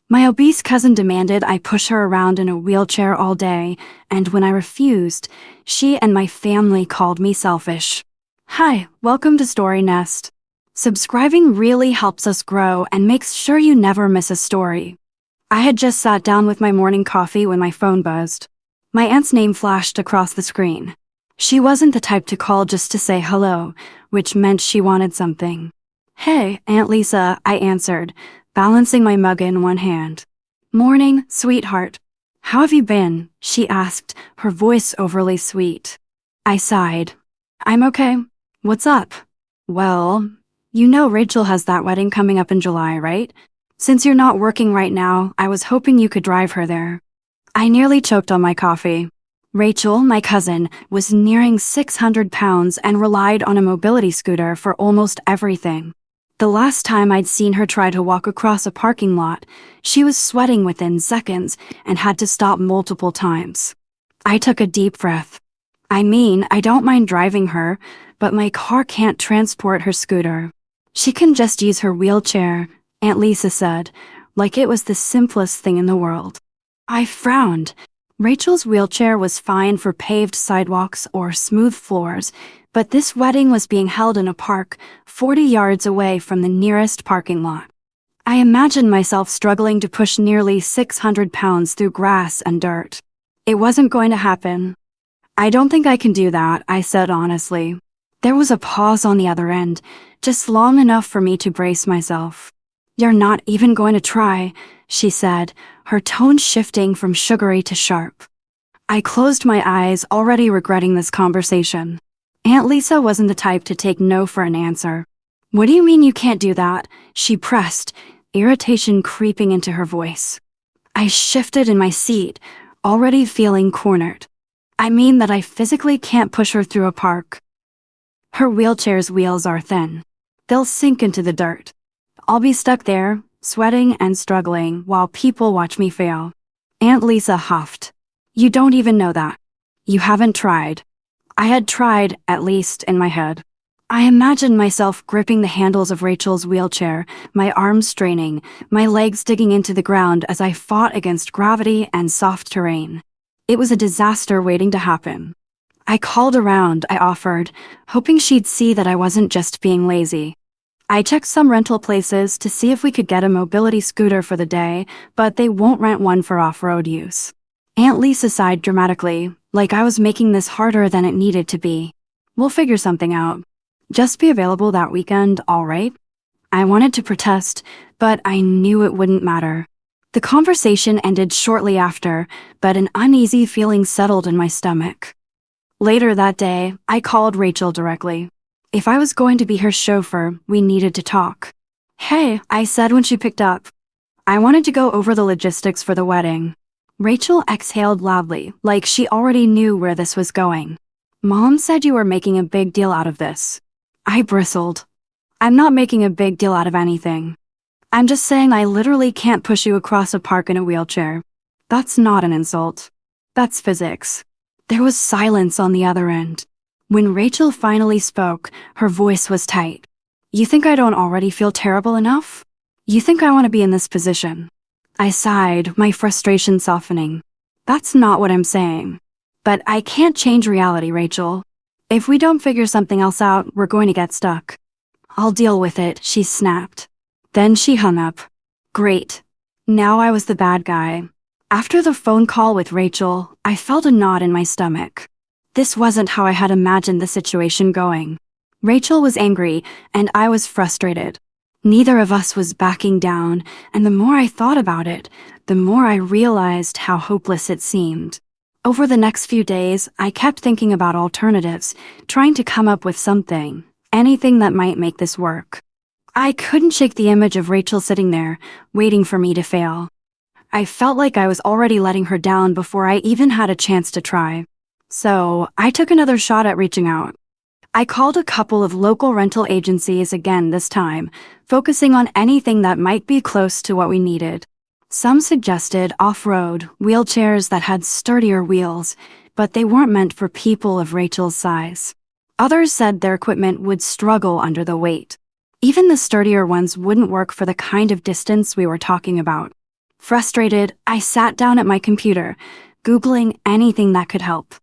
My obese cousin demanded I push her around in a wheelchair all day, and when I refused, she and my family called me selfish. Hi, welcome to Story Nest. Subscribing really helps us grow and makes sure you never miss a story. I had just sat down with my morning coffee when my phone buzzed. My aunt's name flashed across the screen. She wasn't the type to call just to say hello, which meant she wanted something. Hey, Aunt Lisa, I answered, balancing my mug in one hand. Morning, sweetheart. How have you been? She asked, her voice overly sweet. I sighed. I'm okay. What's up? Well, you know Rachel has that wedding coming up in July, right? Since you're not working right now, I was hoping you could drive her there. I nearly choked on my coffee. Rachel, my cousin, was nearing 600 pounds and relied on a mobility scooter for almost everything. The last time I'd seen her try to walk across a parking lot, she was sweating within seconds and had to stop multiple times. I took a deep breath. I don't mind driving her, but my car can't transport her scooter. She can just use her wheelchair, Aunt Lisa said, like it was the simplest thing in the world. I frowned. Rachel's wheelchair was fine for paved sidewalks or smooth floors, but this wedding was being held in a park 40 yards away from the nearest parking lot. I imagined myself struggling to push nearly 600 pounds through grass and dirt. It wasn't going to happen. I don't think I can do that, I said honestly. There was a pause on the other end, just long enough for me to brace myself. You're not even going to try, she said, her tone shifting from sugary to sharp. I closed my eyes, already regretting this conversation. Aunt Lisa wasn't the type to take no for an answer. What do you mean you can't do that? She pressed, irritation creeping into her voice. I shifted in my seat, already feeling cornered. I mean that I physically can't push her through a park. Her wheelchair's wheels are thin. They'll sink into the dirt. I'll be stuck there, sweating and struggling while people watch me fail. Aunt Lisa huffed. You don't even know that. You haven't tried. I had tried, at least in my head. I imagined myself gripping the handles of Rachel's wheelchair, my arms straining, my legs digging into the ground as I fought against gravity and soft terrain. It was a disaster waiting to happen. I called around, I offered, hoping she'd see that I wasn't just being lazy. I checked some rental places to see if we could get a mobility scooter for the day, but they won't rent one for off-road use. Aunt Lisa sighed dramatically, like I was making this harder than it needed to be. We'll figure something out. Just be available that weekend, all right? I wanted to protest, but I knew it wouldn't matter. The conversation ended shortly after, but an uneasy feeling settled in my stomach. Later that day, I called Rachel directly. If I was going to be her chauffeur, we needed to talk. Hey, I said when she picked up. I wanted to go over the logistics for the wedding. Rachel exhaled loudly, like she already knew where this was going. Mom said you were making a big deal out of this. I bristled. I'm not making a big deal out of anything. I'm just saying I literally can't push you across a park in a wheelchair. That's not an insult. That's physics. There was silence on the other end. When Rachel finally spoke, her voice was tight. You think I don't already feel terrible enough? You think I want to be in this position? I sighed, my frustration softening. That's not what I'm saying. But I can't change reality, Rachel. If we don't figure something else out, we're going to get stuck. I'll deal with it, she snapped. Then she hung up. Great. Now I was the bad guy. After the phone call with Rachel, I felt a knot in my stomach. This wasn't how I had imagined the situation going. Rachel was angry, and I was frustrated. Neither of us was backing down, and the more I thought about it, the more I realized how hopeless it seemed. Over the next few days, I kept thinking about alternatives, trying to come up with something, anything that might make this work. I couldn't shake the image of Rachel sitting there, waiting for me to fail. I felt like I was already letting her down before I even had a chance to try. So, I took another shot at reaching out. I called a couple of local rental agencies again this time, focusing on anything that might be close to what we needed. Some suggested off-road, wheelchairs that had sturdier wheels, but they weren't meant for people of Rachel's size. Others said their equipment would struggle under the weight. Even the sturdier ones wouldn't work for the kind of distance we were talking about. Frustrated, I sat down at my computer, Googling anything that could help.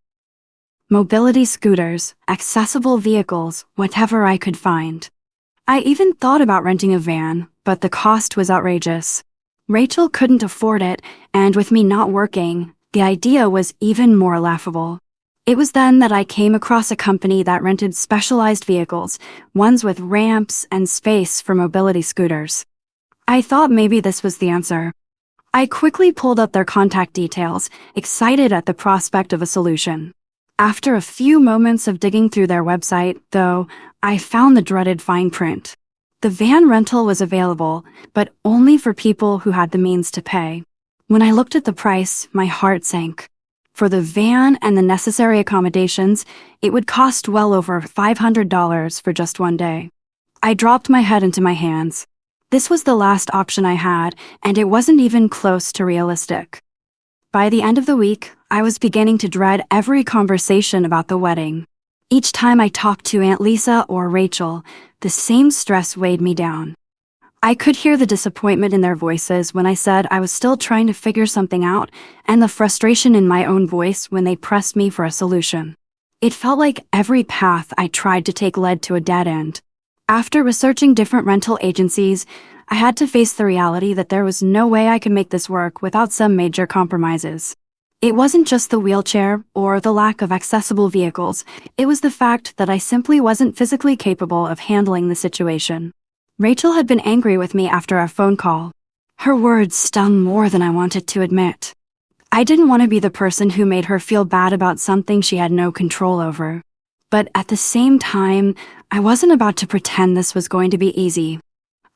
Mobility scooters, accessible vehicles, whatever I could find. I even thought about renting a van, but the cost was outrageous. Rachel couldn't afford it, and with me not working, the idea was even more laughable. It was then that I came across a company that rented specialized vehicles, ones with ramps and space for mobility scooters. I thought maybe this was the answer. I quickly pulled up their contact details, excited at the prospect of a solution. After a few moments of digging through their website, though, I found the dreaded fine print. The van rental was available, but only for people who had the means to pay. When I looked at the price, my heart sank. For the van and the necessary accommodations, it would cost well over $500 for just one day. I dropped my head into my hands. This was the last option I had, and it wasn't even close to realistic. By the end of the week, I was beginning to dread every conversation about the wedding. Each time I talked to Aunt Lisa or Rachel, the same stress weighed me down. I could hear the disappointment in their voices when I said I was still trying to figure something out, and the frustration in my own voice when they pressed me for a solution. It felt like every path I tried to take led to a dead end. After researching different rental agencies, I had to face the reality that there was no way I could make this work without some major compromises. It wasn't just the wheelchair or the lack of accessible vehicles, it was the fact that I simply wasn't physically capable of handling the situation. Rachel had been angry with me after our phone call. Her words stung more than I wanted to admit. I didn't want to be the person who made her feel bad about something she had no control over. But at the same time, I wasn't about to pretend this was going to be easy.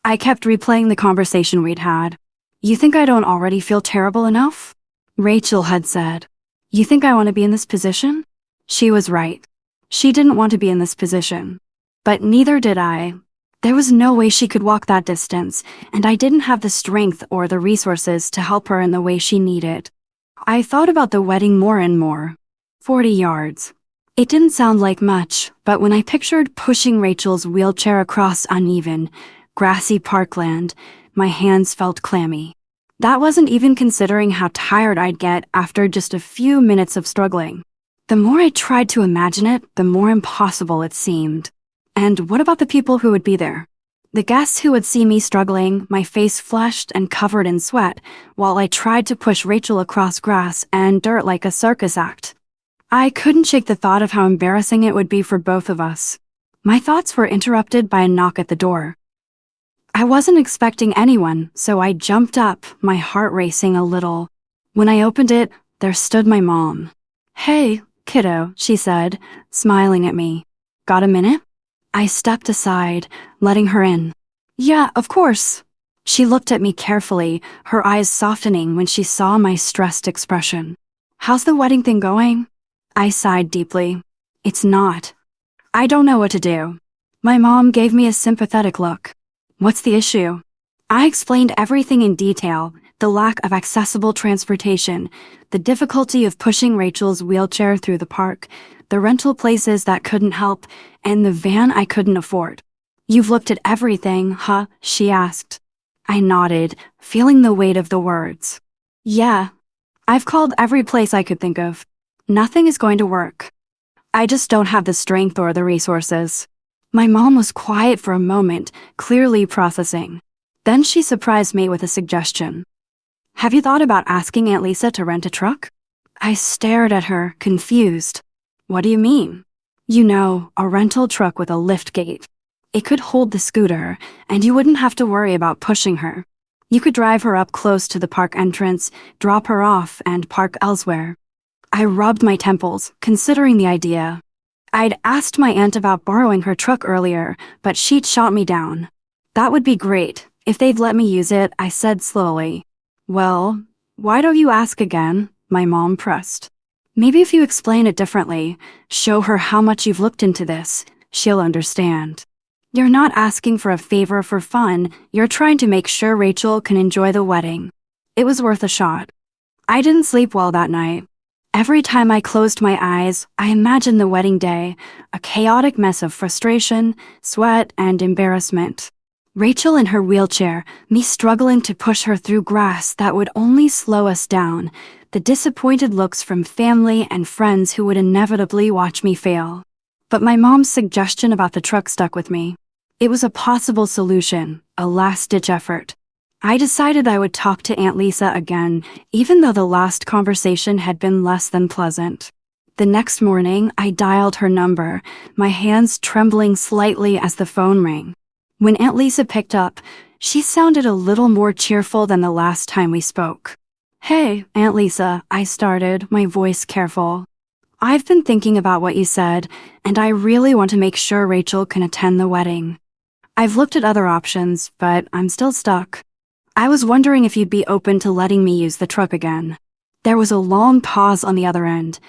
I kept replaying the conversation we'd had. "You think I don't already feel terrible enough?" Rachel had said. "You think I want to be in this position?" She was right. She didn't want to be in this position. But neither did I. There was no way she could walk that distance, and I didn't have the strength or the resources to help her in the way she needed. I thought about the wedding more and more. 40 yards. It didn't sound like much, but when I pictured pushing Rachel's wheelchair across uneven, grassy parkland, my hands felt clammy. That wasn't even considering how tired I'd get after just a few minutes of struggling. The more I tried to imagine it, the more impossible it seemed. And what about the people who would be there? The guests who would see me struggling, my face flushed and covered in sweat, while I tried to push Rachel across grass and dirt like a circus act. I couldn't shake the thought of how embarrassing it would be for both of us. My thoughts were interrupted by a knock at the door. I wasn't expecting anyone, so I jumped up, my heart racing a little. When I opened it, there stood my mom. "Hey, kiddo," she said, smiling at me. "Got a minute?" I stepped aside, letting her in. "Yeah, of course." She looked at me carefully, her eyes softening when she saw my stressed expression. "How's the wedding thing going?" I sighed deeply. "It's not. I don't know what to do." My mom gave me a sympathetic look. "What's the issue?" I explained everything in detail, the lack of accessible transportation, the difficulty of pushing Rachel's wheelchair through the park, the rental places that couldn't help, and the van I couldn't afford. "You've looked at everything, huh?" she asked. I nodded, feeling the weight of the words. "Yeah. I've called every place I could think of. Nothing is going to work. I just don't have the strength or the resources." My mom was quiet for a moment, clearly processing. Then she surprised me with a suggestion. "Have you thought about asking Aunt Lisa to rent a truck?" I stared at her, confused. "What do you mean?" "You know, a rental truck with a lift gate. It could hold the scooter, and you wouldn't have to worry about pushing her. You could drive her up close to the park entrance, drop her off, and park elsewhere." I rubbed my temples, considering the idea. I'd asked my aunt about borrowing her truck earlier, but she'd shot me down. "That would be great, if they'd let me use it," I said slowly. "Well, why don't you ask again?" my mom pressed. "Maybe if you explain it differently, show her how much you've looked into this, she'll understand. You're not asking for a favor for fun, you're trying to make sure Rachel can enjoy the wedding." It was worth a shot. I didn't sleep well that night. Every time I closed my eyes, I imagined the wedding day, a chaotic mess of frustration, sweat, and embarrassment. Rachel in her wheelchair, me struggling to push her through grass that would only slow us down, the disappointed looks from family and friends who would inevitably watch me fail. But my mom's suggestion about the truck stuck with me. It was a possible solution, a last-ditch effort. I decided I would talk to Aunt Lisa again, even though the last conversation had been less than pleasant. The next morning, I dialed her number, my hands trembling slightly as the phone rang. When Aunt Lisa picked up, she sounded a little more cheerful than the last time we spoke. "Hey, Aunt Lisa," I started, my voice careful. "I've been thinking about what you said, and I really want to make sure Rachel can attend the wedding. I've looked at other options, but I'm still stuck. I was wondering if you'd be open to letting me use the truck again." There was a long pause on the other end.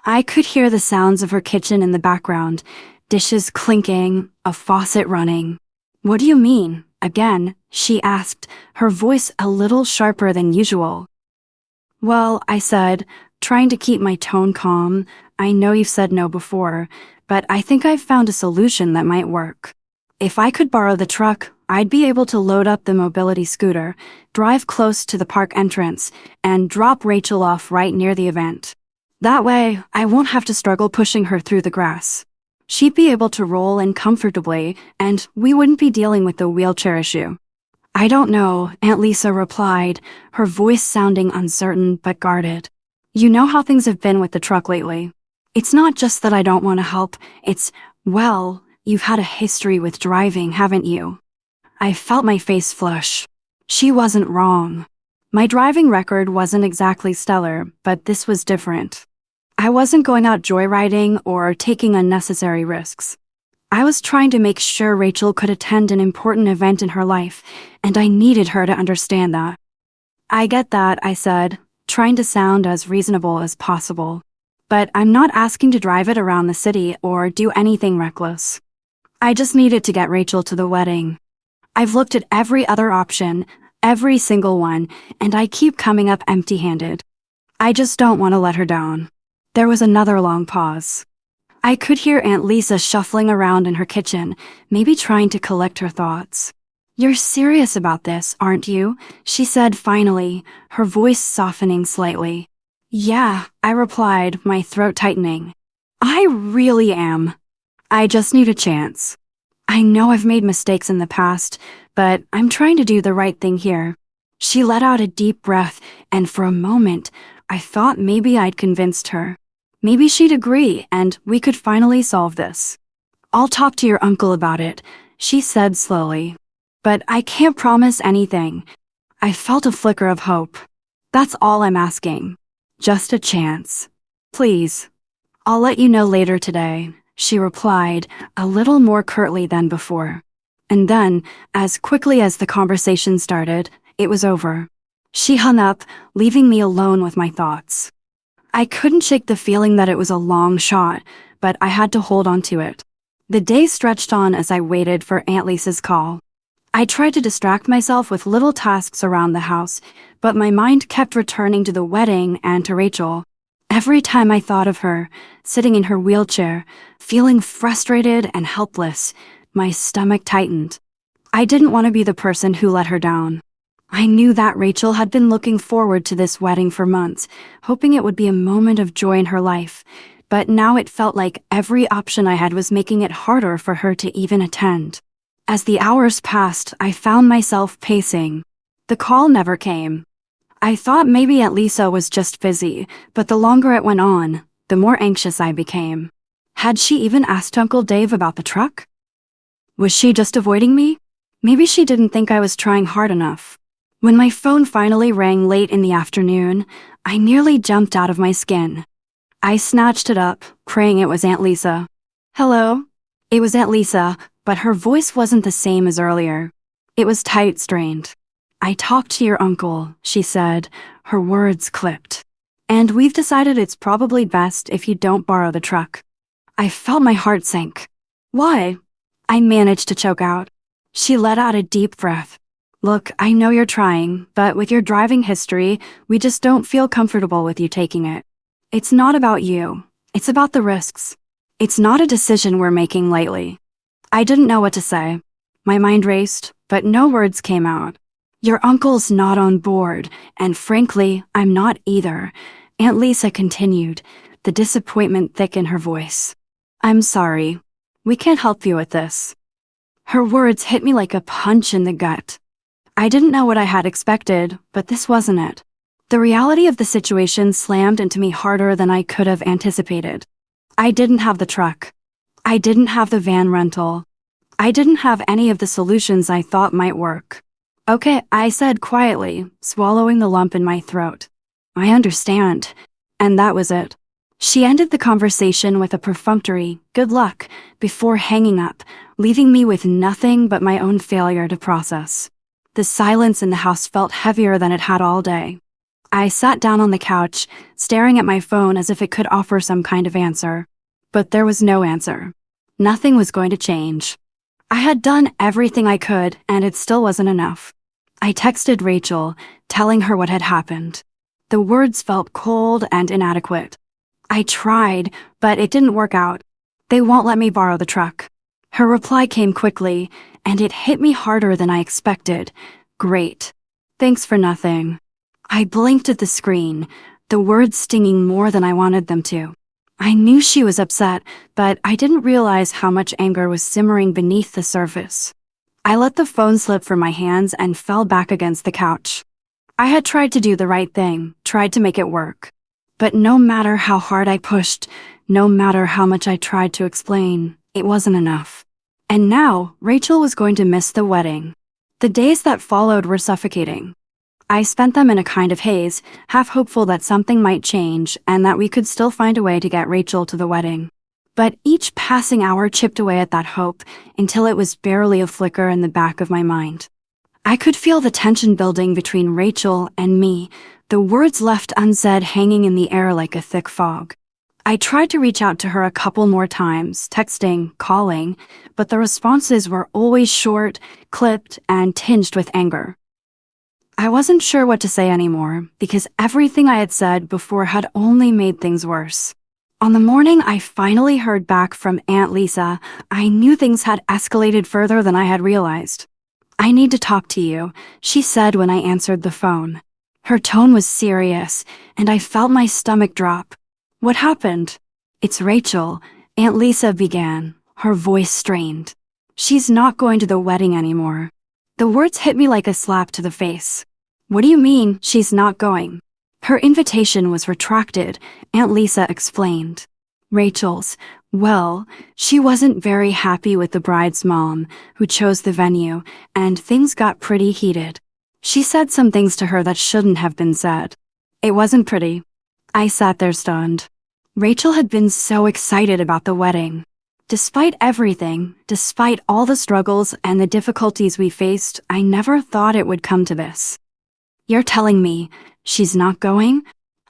I could hear the sounds of her kitchen in the background, dishes clinking, a faucet running. "What do you mean, again?" she asked, her voice a little sharper than usual. "Well," I said, trying to keep my tone calm, "I know you've said no before, but I think I've found a solution that might work. If I could borrow the truck, I'd be able to load up the mobility scooter, drive close to the park entrance, and drop Rachel off right near the event. That way, I won't have to struggle pushing her through the grass. She'd be able to roll in comfortably, and we wouldn't be dealing with the wheelchair issue." "I don't know," Aunt Lisa replied, her voice sounding uncertain but guarded. "You know how things have been with the truck lately. It's not just that I don't want to help, it's, well, you've had a history with driving, haven't you?" I felt my face flush. She wasn't wrong. My driving record wasn't exactly stellar, but this was different. I wasn't going out joyriding or taking unnecessary risks. I was trying to make sure Rachel could attend an important event in her life, and I needed her to understand that. "I get that," I said, trying to sound as reasonable as possible. "But I'm not asking to drive it around the city or do anything reckless. I just needed to get Rachel to the wedding. I've looked at every other option, every single one, and I keep coming up empty-handed. I just don't want to let her down." There was another long pause. I could hear Aunt Lisa shuffling around in her kitchen, maybe trying to collect her thoughts. "You're serious about this, aren't you?" she said finally, her voice softening slightly. "Yeah," I replied, my throat tightening. "I really am. I just need a chance. I know I've made mistakes in the past, but I'm trying to do the right thing here." She let out a deep breath, and for a moment, I thought maybe I'd convinced her. Maybe she'd agree, and we could finally solve this. "I'll talk to your uncle about it," she said slowly. "But I can't promise anything." I felt a flicker of hope. "That's all I'm asking. Just a chance. Please." "I'll let you know later today," she replied, a little more curtly than before. And then, as quickly as the conversation started, it was over. She hung up, leaving me alone with my thoughts. I couldn't shake the feeling that it was a long shot, but I had to hold on to it. The day stretched on as I waited for Aunt Lisa's call. I tried to distract myself with little tasks around the house, but my mind kept returning to the wedding and to Rachel. Every time I thought of her, sitting in her wheelchair, feeling frustrated and helpless, my stomach tightened. I didn't want to be the person who let her down. I knew that Rachel had been looking forward to this wedding for months, hoping it would be a moment of joy in her life, but now it felt like every option I had was making it harder for her to even attend. As the hours passed, I found myself pacing. The call never came. I thought maybe Aunt Lisa was just busy, but the longer it went on, the more anxious I became. Had she even asked Uncle Dave about the truck? Was she just avoiding me? Maybe she didn't think I was trying hard enough. When my phone finally rang late in the afternoon, I nearly jumped out of my skin. I snatched it up, praying it was Aunt Lisa. "Hello?" It was Aunt Lisa, but her voice wasn't the same as earlier. It was tight, strained. "I talked to your uncle," she said, her words clipped. "And we've decided it's probably best if you don't borrow the truck." I felt my heart sink. "Why?" I managed to choke out. She let out a deep breath. "Look, I know you're trying, but with your driving history, we just don't feel comfortable with you taking it. It's not about you. It's about the risks. It's not a decision we're making lightly." I didn't know what to say. My mind raced, but no words came out. Your uncle's not on board, and frankly, I'm not either, Aunt Lisa continued, the disappointment thick in her voice. I'm sorry. We can't help you with this. Her words hit me like a punch in the gut. I didn't know what I had expected, but this wasn't it. The reality of the situation slammed into me harder than I could have anticipated. I didn't have the truck. I didn't have the van rental. I didn't have any of the solutions I thought might work. Okay, I said quietly, swallowing the lump in my throat. I understand. And that was it. She ended the conversation with a perfunctory, good luck, before hanging up, leaving me with nothing but my own failure to process. The silence in the house felt heavier than it had all day. I sat down on the couch, staring at my phone as if it could offer some kind of answer. But there was no answer. Nothing was going to change. I had done everything I could, and it still wasn't enough. I texted Rachel, telling her what had happened. The words felt cold and inadequate. I tried, but it didn't work out. They won't let me borrow the truck. Her reply came quickly, and it hit me harder than I expected. Great. Thanks for nothing. I blinked at the screen, the words stinging more than I wanted them to. I knew she was upset, but I didn't realize how much anger was simmering beneath the surface. I let the phone slip from my hands and fell back against the couch. I had tried to do the right thing, tried to make it work. But no matter how hard I pushed, no matter how much I tried to explain, it wasn't enough. And now, Rachel was going to miss the wedding. The days that followed were suffocating. I spent them in a kind of haze, half hopeful that something might change and that we could still find a way to get Rachel to the wedding. But each passing hour chipped away at that hope until it was barely a flicker in the back of my mind. I could feel the tension building between Rachel and me, the words left unsaid hanging in the air like a thick fog. I tried to reach out to her a couple more times, texting, calling, but the responses were always short, clipped, and tinged with anger. I wasn't sure what to say anymore, because everything I had said before had only made things worse. On the morning I finally heard back from Aunt Lisa, I knew things had escalated further than I had realized. I need to talk to you, she said when I answered the phone. Her tone was serious, and I felt my stomach drop. What happened? It's Rachel, Aunt Lisa began, her voice strained. She's not going to the wedding anymore. The words hit me like a slap to the face. What do you mean, she's not going? Her invitation was retracted, Aunt Lisa explained. Rachel's, well, she wasn't very happy with the bride's mom, who chose the venue, and things got pretty heated. She said some things to her that shouldn't have been said. It wasn't pretty. I sat there stunned. Rachel had been so excited about the wedding. Despite everything, despite all the struggles and the difficulties we faced, I never thought it would come to this. You're telling me she's not going?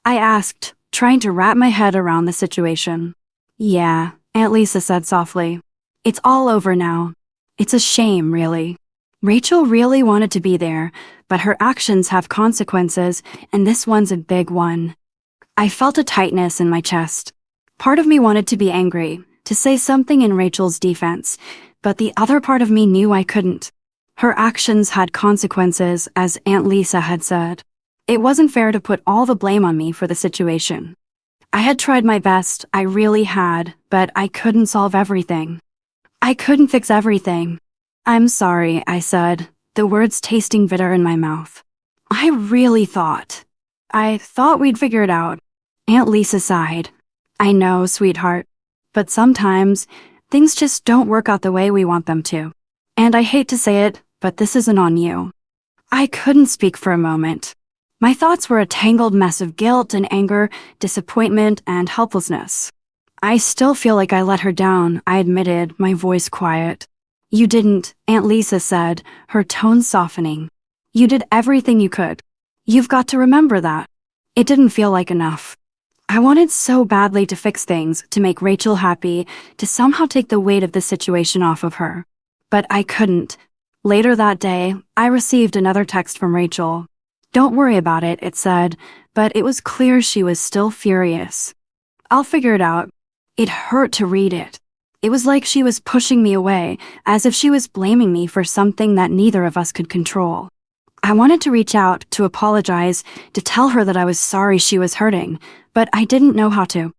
I asked, trying to wrap my head around the situation. Yeah, Aunt Lisa said softly. It's all over now. It's a shame, really. Rachel really wanted to be there, but her actions have consequences, and this one's a big one. I felt a tightness in my chest. Part of me wanted to be angry, to say something in Rachel's defense, but the other part of me knew I couldn't. Her actions had consequences, as Aunt Lisa had said. It wasn't fair to put all the blame on me for the situation. I had tried my best, I really had, but I couldn't solve everything. I couldn't fix everything. I'm sorry, I said, the words tasting bitter in my mouth. I thought we'd figure it out. Aunt Lisa sighed. I know, sweetheart. But sometimes, things just don't work out the way we want them to. And I hate to say it, but this isn't on you. I couldn't speak for a moment. My thoughts were a tangled mess of guilt and anger, disappointment, and helplessness. I still feel like I let her down, I admitted, my voice quiet. You didn't, Aunt Lisa said, her tone softening. You did everything you could. You've got to remember that. It didn't feel like enough. I wanted so badly to fix things, to make Rachel happy, to somehow take the weight of the situation off of her. But I couldn't. Later that day, I received another text from Rachel. Don't worry about it, it said, but it was clear she was still furious. I'll figure it out. It hurt to read it. It was like she was pushing me away, as if she was blaming me for something that neither of us could control. I wanted to reach out, to apologize, to tell her that I was sorry she was hurting, but I didn't know how to.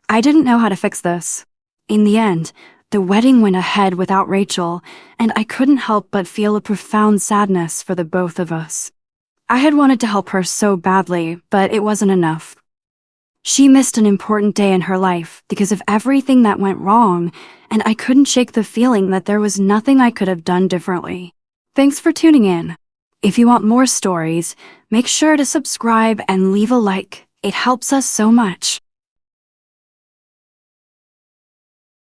I didn't know how to fix this. In the end, the wedding went ahead without Rachel, and I couldn't help but feel a profound sadness for the both of us. I had wanted to help her so badly, but it wasn't enough. She missed an important day in her life because of everything that went wrong, and I couldn't shake the feeling that there was nothing I could have done differently. Thanks for tuning in. If you want more stories, make sure to subscribe and leave a like. It helps us so much.